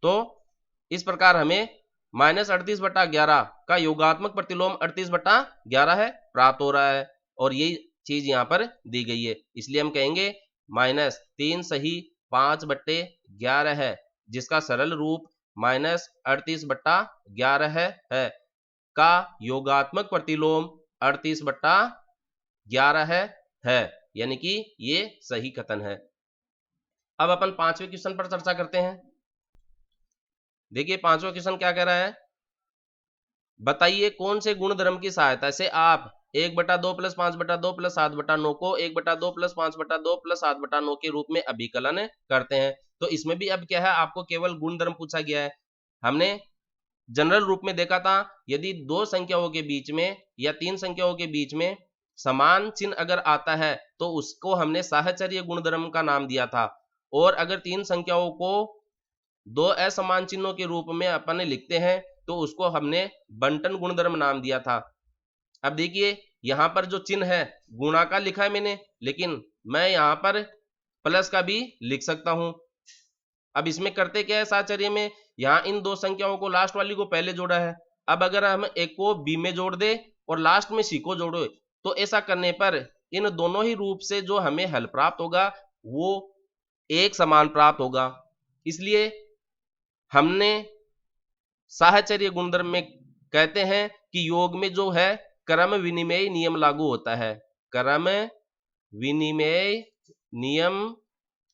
तो इस प्रकार हमें -38/11 का योगात्मक प्रतिलोम 38/11 है प्राप्त हो रहा है, और यही चीज यहाँ पर दी गई है। इसलिए हम कहेंगे -3 सही 5/11 है, जिसका सरल रूप -38/11 है का योगात्मक प्रतिलोम 38/11 है, यानी कि ये सही कथन है। अब अपन पांचवें क्वेश्चन पर चर्चा करते हैं। देखिए पांचवा क्वेश्चन क्या कह रहा है, बताइए कौन से गुणधर्म की सहायता से आप 1/2 + 5/2 + 7/9 को 1/2 + 5/2 + 7/9 के रूप में अभिकलन करते हैं। तो इसमें भी अब क्या है, आपको केवल गुणधर्म पूछा गया है। हमने जनरल रूप में देखा था, यदि दो संख्याओं के बीच में या तीन संख्याओं के बीच में समान चिन्ह अगर आता है तो उसको हमने साहचर्य गुणधर्म का नाम दिया था, और अगर तीन संख्याओं को दो असमान चिन्हों के रूप में अपन लिखते हैं तो उसको हमने बंटन गुणधर्म नाम दिया था। अब देखिए यहां पर जो चिन्ह है गुणा का लिखा है मैंने, लेकिन मैं यहां पर प्लस का भी लिख सकता हूं। अब इसमें करते क्या है साहचर्य में, यहाँ इन दो संख्याओं को लास्ट वाली को पहले जोड़ा है। अब अगर हम एक को बी में जोड़ दे और लास्ट में सी को जोड़ो, तो ऐसा करने पर इन दोनों ही रूप से जो हमें हल प्राप्त होगा वो एक समान प्राप्त होगा। इसलिए हमने साहचर्य गुणधर्म में कहते हैं कि योग में जो है क्रम विनिमय नियम लागू होता है, क्रम विनिमय नियम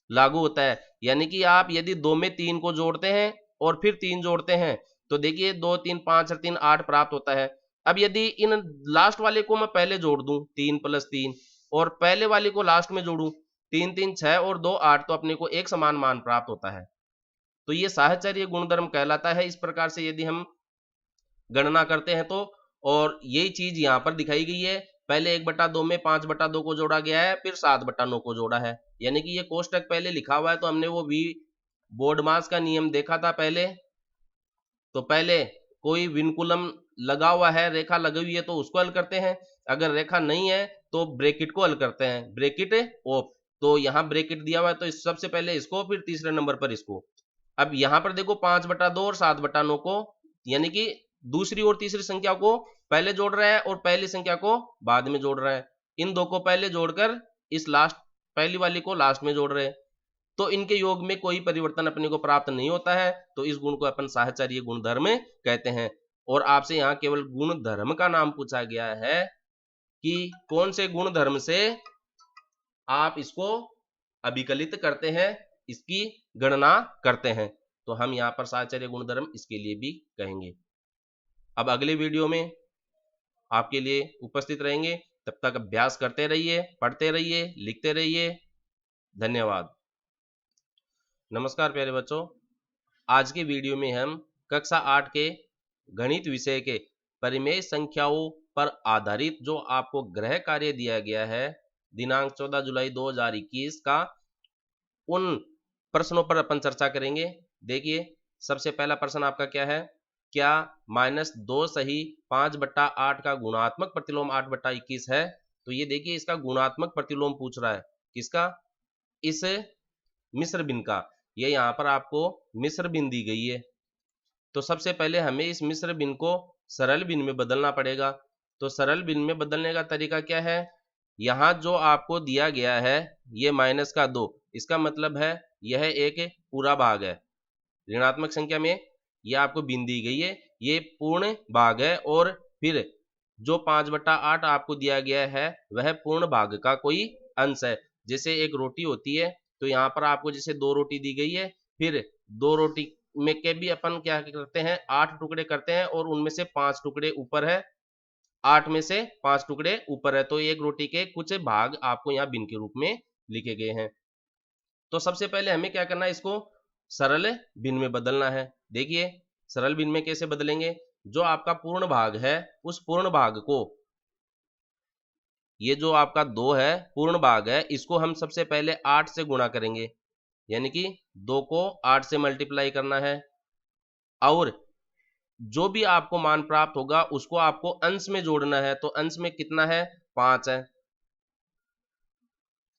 लागू होता है। यानी कि आप यदि 2 में 3 को जोड़ते हैं और फिर 3 जोड़ते हैं तो देखिए 2 3 5 और 3 8 प्राप्त होता है। अब यदि इन लास्ट वाले को मैं पहले जोड़ दूं 3 + 3 और पहले वाले को लास्ट में जोड़ूं 3 3 6 और 2 8, तो अपने को एक समान मान प्राप्त होता है। तो ये साहचर्य गुणधर्म कहलाता है। इस प्रकार से यदि हम गणना करते हैं तो, और यही चीज यहाँ पर दिखाई गई है, पहले 1/2 में 5/2 को जोड़ा गया है, फिर 7/9 को जोड़ा है। यानी कि ये कोष्टक पहले लिखा हुआ है, तो हमने वो भी बोर्डमास का नियम देखा था पहले। तो पहले कोई विनकुलम लगा हुआ है, रेखा लगी हुई है तो उसको हल करते हैं, अगर रेखा नहीं है तो ब्रेकेट को हल करते हैं, ब्रेकेट ऑफ। तो यहाँ ब्रेकेट दिया हुआ है तो सबसे पहले इसको, फिर तीसरे नंबर पर इसको। अब यहाँ पर देखो 5/2 और 7/9 को, यानी कि दूसरी और तीसरी संख्या को पहले जोड़ रहा है और पहली संख्या को बाद में जोड़ रहा है। इन दो को पहले जोड़कर इस लास्ट पहली वाली को लास्ट में जोड़ रहे हैं, तो इनके योग में कोई परिवर्तन अपने को प्राप्त नहीं होता है। तो इस गुण को अपन साहचर्य गुणधर्म कहते हैं। और आपसे यहाँ केवल गुण धर्म का नाम पूछा गया है कि कौन से गुण धर्म से आप इसको अभिकलित करते हैं, इसकी गणना करते हैं। तो हम यहाँ पर साहचर्य गुणधर्म इसके लिए भी कहेंगे। अब अगले वीडियो में आपके लिए उपस्थित रहेंगे, तब तक अभ्यास करते रहिए, पढ़ते रहिए, लिखते रहिए। धन्यवाद। नमस्कार प्यारे बच्चों, आज के वीडियो में हम कक्षा 8 के गणित विषय के परिमेय संख्याओं पर आधारित जो आपको गृह कार्य दिया गया है दिनांक 14 जुलाई 2021 का, उन प्रश्नों पर अपन चर्चा करेंगे। देखिए सबसे पहला प्रश्न आपका क्या है, क्या -2 सही 5/8 का गुणात्मक प्रतिलोम 8/21 है। तो ये देखिए इसका गुणात्मक प्रतिलोम पूछ रहा है, किसका, इस मिश्र भिन्न का। ये यहाँ पर आपको मिश्र भिन्न दी गई है, तो सबसे पहले हमें इस मिश्र भिन्न को सरल भिन्न में बदलना पड़ेगा। तो सरल भिन्न में बदलने का तरीका क्या है, यहाँ जो आपको दिया गया है ये -2, इसका मतलब है यह एक पूरा भाग है। ऋणात्मक संख्या में यह आपको भिन्न दी गई है, ये पूर्ण भाग है, और फिर जो 5/8 आपको दिया गया है वह पूर्ण भाग का कोई अंश है। जैसे एक रोटी होती है, तो यहाँ पर आपको जैसे 2 रोटी दी गई है, फिर 2 रोटी में के भी अपन क्या करते हैं 8 टुकड़े करते हैं, और उनमें से 5 टुकड़े ऊपर है, 8 में से 5 टुकड़े ऊपर है, तो एक रोटी के कुछ भाग आपको यहाँ भिन्न के रूप में लिखे गए हैं। तो सबसे पहले हमें क्या करना है, इसको सरल भिन्न में बदलना है। देखिए सरल भिन्न में कैसे बदलेंगे, जो आपका पूर्ण भाग है उस पूर्ण भाग को, ये जो आपका 2 है पूर्ण भाग है, इसको हम सबसे पहले 8 से गुणा करेंगे, यानी कि 2 को 8 से मल्टीप्लाई करना है, और जो भी आपको मान प्राप्त होगा उसको आपको अंश में जोड़ना है। तो अंश में कितना है, 5 है।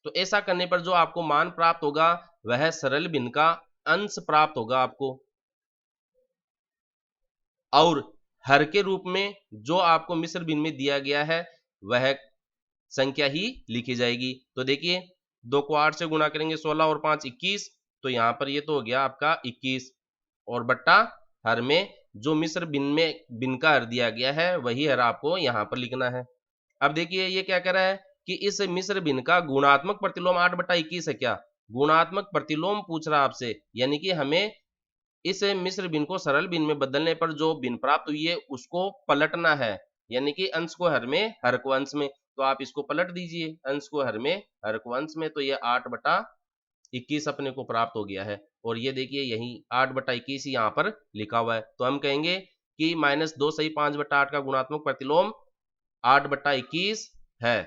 तो ऐसा करने पर जो आपको मान प्राप्त होगा वह सरल भिन्न का अंश प्राप्त होगा आपको। और हर के रूप में जो आपको मिश्र भिन्न में दिया गया है वह संख्या ही लिखी जाएगी। तो देखिए 2 को 8 से गुणा करेंगे 16 और 5 21, तो यहाँ पर ये तो हो गया आपका 21 और बट्टा हर में जो मिश्र भिन्न का हर दिया गया है वही हर आपको यहाँ पर लिखना है। अब देखिए ये क्या कह रहा है कि इस मिश्र भिन्न का गुणात्मक प्रतिलोम 8/21 है। क्या गुणात्मक प्रतिलोम पूछ रहा आपसे, यानी कि हमें इस मिश्र भिन्न को सरल भिन्न में बदलने पर जो भिन्न प्राप्त हुई है उसको पलटना है, यानी कि अंश को हर में हर को अंश में। तो आप इसको पलट दीजिए, अंश को हर में हर को अंश में, तो ये 8/21 अपने को प्राप्त हो गया है। और ये देखिए यही 8/21 यहाँ पर लिखा हुआ है, तो हम कहेंगे कि -2 सही 5/8 का गुणात्मक प्रतिलोम 8/21 है।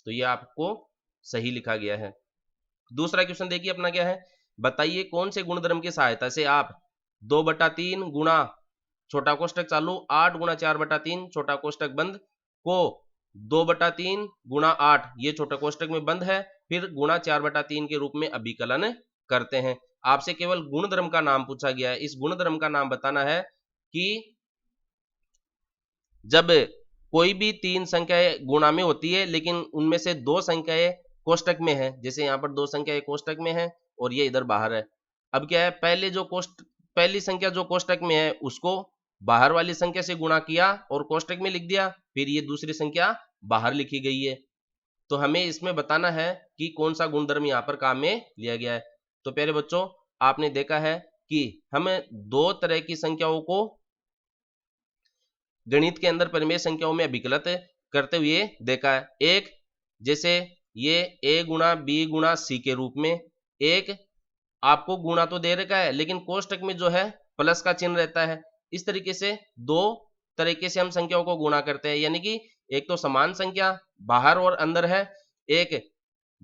तो ये आपको सही लिखा गया है। दूसरा क्वेश्चन देखिए अपना क्या है, बताइए कौन से गुणधर्म की सहायता से आप 2/3 गुणा छोटा कोष्टक चालू 8 गुणा 4/3 छोटा कोष्टक बंद को 2/3 गुणा 8 ये छोटा कोष्टक में बंद है फिर गुणा 4/3 के रूप में अभिकलन करते हैं। आपसे केवल गुणधर्म का नाम पूछा गया है। इस गुणधर्म का नाम बताना है कि जब कोई भी 3 संख्याएं गुणा में होती है लेकिन उनमें से 2 संख्याएं कोष्टक में है, जैसे यहाँ पर 2 संख्याएं कोष्टक में है और ये इधर बाहर है। अब क्या है, पहली संख्या जो कोष्टक में है उसको बाहर वाली संख्या से गुणा किया और कोष्टक में लिख दिया, फिर ये दूसरी संख्या बाहर लिखी गई है। तो हमें इसमें बताना है कि कौन सा गुणधर्म यहाँ पर काम में लिया गया है। तो प्यारे बच्चों आपने देखा है कि हम 2 तरह की संख्याओं को गणित के अंदर परिमेय संख्याओं में अभिकलित करते हुए देखा है। एक जैसे ये a गुणा b गुणा c के रूप में, एक आपको गुणा तो दे रखा है लेकिन कोष्टक में जो है प्लस का चिन्ह रहता है। इस तरीके से 2 तरीके से हम संख्याओं को गुणा करते हैं, यानी कि एक तो समान संख्या बाहर और अंदर है, एक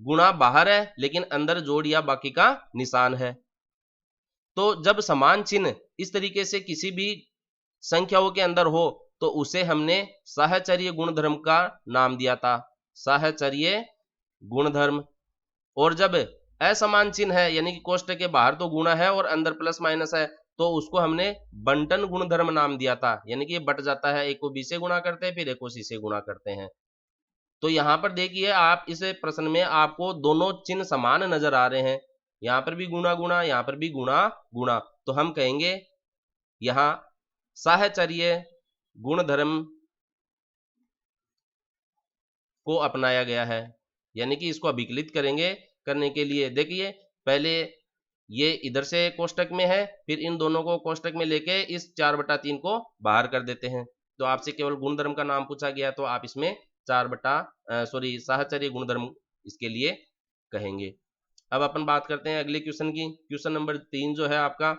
गुणा बाहर है लेकिन अंदर जोड़ या बाकी का निशान है। तो जब समान चिन्ह इस तरीके से किसी भी संख्याओं के अंदर हो तो उसे हमने साहचर्य गुणधर्म का नाम दिया था, साहचर्य गुणधर्म। और जब असमान चिन्ह है यानी कि कोष्टक के बाहर तो गुणा है और अंदर प्लस माइनस है तो उसको हमने बंटन गुणधर्म नाम दिया था, यानी कि ये बट जाता है, एक को b से गुणा करते हैं फिर एक को c से गुणा करते हैं। तो यहाँ पर देखिए आप इस प्रश्न में आपको दोनों चिन्ह समान नजर आ रहे हैं, यहाँ पर भी गुणा गुणा यहाँ पर भी गुणा गुणा, तो हम कहेंगे यहाँ साहचर्य गुणधर्म को अपनाया गया है, यानी कि इसको अभिकलित करेंगे। करने के लिए देखिए पहले ये इधर से कोष्टक में है फिर इन दोनों को कोष्टक में लेके इस 4/3 को बाहर कर देते हैं। तो आपसे केवल गुणधर्म का नाम पूछा गया तो आप इसमें साहचर्य गुणधर्म इसके लिए कहेंगे। अब अपन बात करते हैं अगले क्वेश्चन की। क्वेश्चन नंबर 3 जो है आपका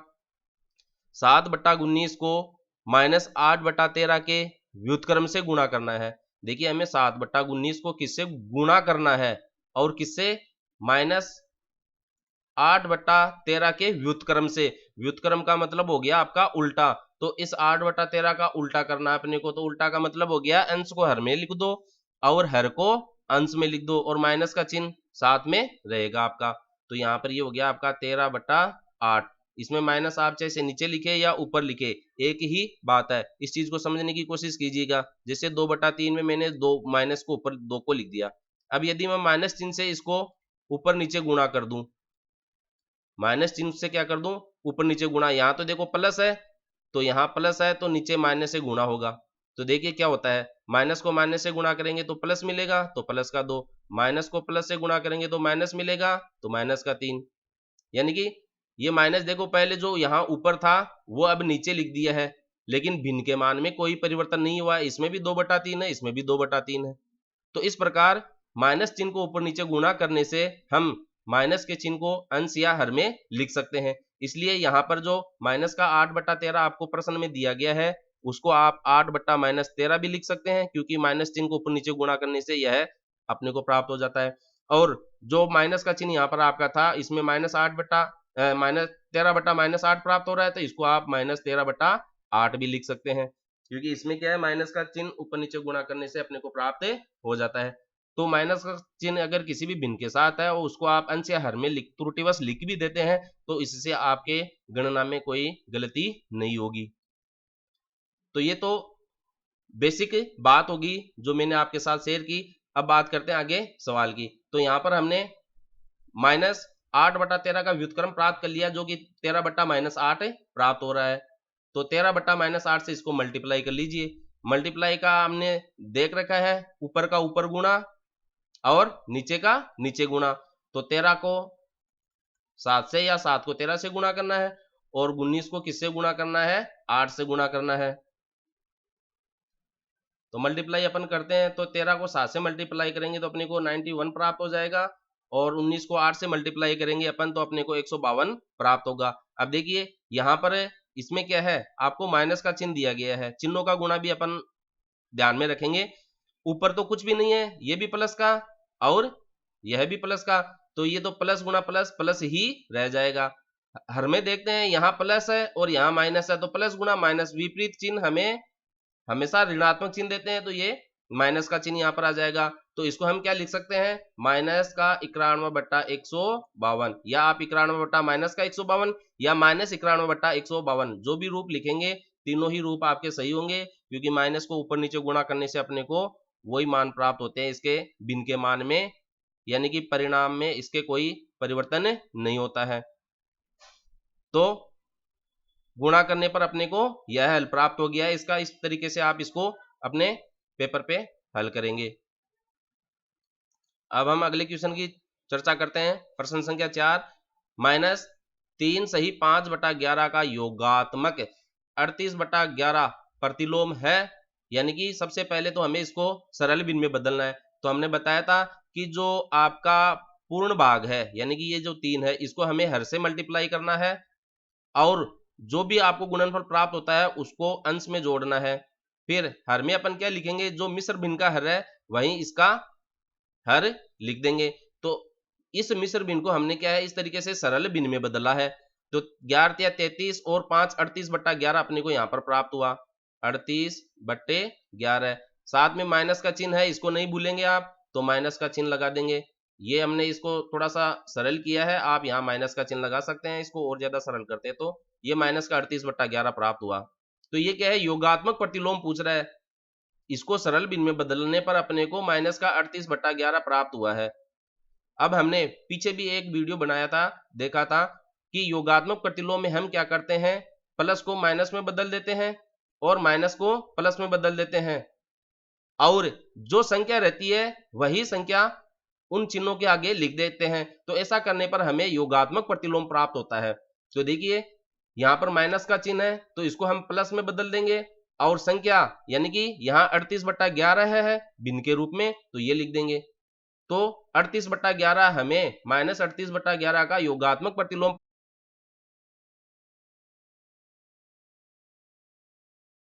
7/19 को -8/13 के व्युत्क्रम से गुणा करना है। देखिए हमें 7/19 को किससे गुणा करना है और किससे, -8/13 के व्युत्क्रम से। व्युत्क्रम का मतलब हो गया आपका उल्टा, तो इस 8/13 का उल्टा करना है अपने को, तो उल्टा का मतलब हो गया अंश को हर में लिख दो और हर को अंश में लिख दो और माइनस का चिन्ह साथ में रहेगा आपका। तो यहाँ पर ये हो गया आपका 13/8। इसमें माइनस आप चाहे नीचे लिखे या ऊपर लिखे एक ही बात है, इस चीज को समझने की कोशिश कीजिएगा। जैसे 2/3 में मैंने 2 माइनस को ऊपर 2 को लिख दिया, अब यदि मैं माइनस चिन्ह से इसको ऊपर नीचे गुणा कर दूं, माइनस चिन्ह से क्या कर दूं ऊपर नीचे गुणा, यहाँ तो देखो प्लस है तो यहाँ प्लस है तो नीचे माइनस से गुणा होगा। तो देखिए क्या होता है, माइनस को माइनस से गुणा करेंगे तो प्लस मिलेगा तो प्लस का 2, माइनस को प्लस से गुणा करेंगे तो माइनस मिलेगा तो माइनस का 3। यानी कि ये माइनस देखो पहले जो यहाँ ऊपर था वो अब नीचे लिख दिया है लेकिन भिन्न के मान में कोई परिवर्तन नहीं हुआ है, इसमें भी 2/3 है इसमें भी 2/3 है। तो इस प्रकार माइनस चिन्ह को ऊपर नीचे गुणा करने से हम माइनस के चिन्ह को अंश या हर में लिख सकते हैं। इसलिए यहाँ पर जो माइनस का 8/13 आपको प्रश्न में दिया गया है उसको आप 8/-13 भी लिख सकते हैं, क्योंकि माइनस चिन्ह को ऊपर नीचे गुणा करने से यह अपने को प्राप्त हो जाता है। और जो माइनस का चिन्ह यहाँ पर आपका था इसमें -13/-8 प्राप्त हो रहा है, तो इसको आप -13/8 भी लिख सकते हैं, क्योंकि इसमें क्या है माइनस का चिन्ह ऊपर नीचे गुणा करने से अपने को प्राप्त हो जाता है। तो माइनस का चिन्ह अगर किसी भी भिन्न के साथ है और उसको आप अंश या हर में त्रुटिवश लिख भी देते हैं तो इससे आपके गणना में कोई गलती नहीं होगी। तो ये तो बेसिक बात होगी जो मैंने आपके साथ शेयर की। अब बात करते हैं आगे सवाल की। तो यहां पर हमने -8/13 का व्युत्क्रम प्राप्त कर लिया, जो कि 13/-8 प्राप्त हो रहा है। तो 13/-8 से इसको मल्टीप्लाई कर लीजिए। मल्टीप्लाई का हमने देख रखा है, ऊपर का ऊपर गुणा और नीचे का नीचे गुणा। तो 13 को 7 से या 7 को 13 से गुणा करना है, और 19 को किससे गुणा करना है? 8 से गुणा करना है। तो मल्टीप्लाई अपन करते हैं, तो 13 को 7 से मल्टीप्लाई करेंगे तो अपने को 91 प्राप्त हो जाएगा, और 19 को 8 से मल्टीप्लाई करेंगे अपन तो अपने को 152 प्राप्त होगा। अब देखिए यहाँ पर इसमें क्या है, आपको माइनस का चिन्ह दिया गया है, चिन्हों का गुणा भी अपन ध्यान में रखेंगे। ऊपर तो कुछ भी नहीं है, ये भी प्लस का और यह भी प्लस का, तो ये तो प्लस गुणा प्लस प्लस ही रह जाएगा। हर में देखते हैं यहाँ प्लस है और यहाँ माइनस है, तो प्लस गुणा माइनस, विपरीत चिन्ह हमें हमेशा ऋणात्मक चिन्ह देते हैं, तो ये माइनस का चिन्ह यहाँ पर आ जाएगा। तो इसको हम क्या लिख सकते हैं? माइनस का 91/152, या आप 91/-152 या -91/152, जो भी रूप लिखेंगे तीनों ही रूप आपके सही होंगे, क्योंकि माइनस को ऊपर नीचे गुणा करने से अपने को वही मान प्राप्त होते हैं इसके भिन्न के मान में, यानी कि परिणाम में इसके कोई परिवर्तन नहीं होता है। तो गुणा करने पर अपने को यह हल प्राप्त हो गया है इसका। इस तरीके से आप इसको अपने पेपर पे हल करेंगे। अब हम अगले क्वेश्चन की चर्चा करते हैं। प्रश्न संख्या 4, -3 सही 5/11 का योगात्मक 38/11 प्रतिलोम है। यानी कि सबसे पहले तो हमें इसको सरल भिन्न में बदलना है। तो हमने बताया था कि जो आपका पूर्ण भाग है, यानी कि ये जो 3 है, इसको हमें हर से मल्टीप्लाई करना है, और जो भी आपको गुणनफल प्राप्त होता है उसको अंश में जोड़ना है। फिर हर में अपन क्या लिखेंगे? जो मिश्र भिन्न का हर है वहीं इसका हर लिख देंगे। तो इस मिश्र भिन्न को हमने क्या है, इस तरीके से सरल भिन्न में बदला है। तो 11 × 33 और 5 38/11 अपने को यहाँ पर प्राप्त हुआ, 38/11। साथ में माइनस का चिन्ह है, इसको नहीं भूलेंगे आप, तो माइनस का चिन्ह लगा देंगे। ये हमने इसको थोड़ा सा सरल किया है, आप यहाँ माइनस का चिन्ह लगा सकते हैं। इसको और ज्यादा सरल करते हैं तो ये माइनस का 38/11 प्राप्त हुआ। तो ये क्या है? योगात्मक प्रतिलोम पूछ रहा है। इसको सरल भिन्न में बदलने पर अपने को माइनस का 38/11 प्राप्त हुआ है। अब हमने पीछे भी एक वीडियो बनाया था, देखा था कि योगात्मक प्रतिलोम में हम क्या करते हैं, प्लस को माइनस में बदल देते हैं और माइनस को प्लस में बदल देते हैं, और जो संख्या रहती है वही संख्या उन चिन्हों के आगे लिख देते हैं। तो ऐसा करने पर हमें योगात्मक प्रतिलोम प्राप्त होता है। तो देखिए यहाँ पर माइनस का चिन्ह है, तो इसको हम प्लस में बदल देंगे, और संख्या यानी कि यहाँ 38/11 है भिन्न के रूप में, तो ये लिख देंगे। तो 38/11 हमें -38/11 का योगात्मक प्रतिलोम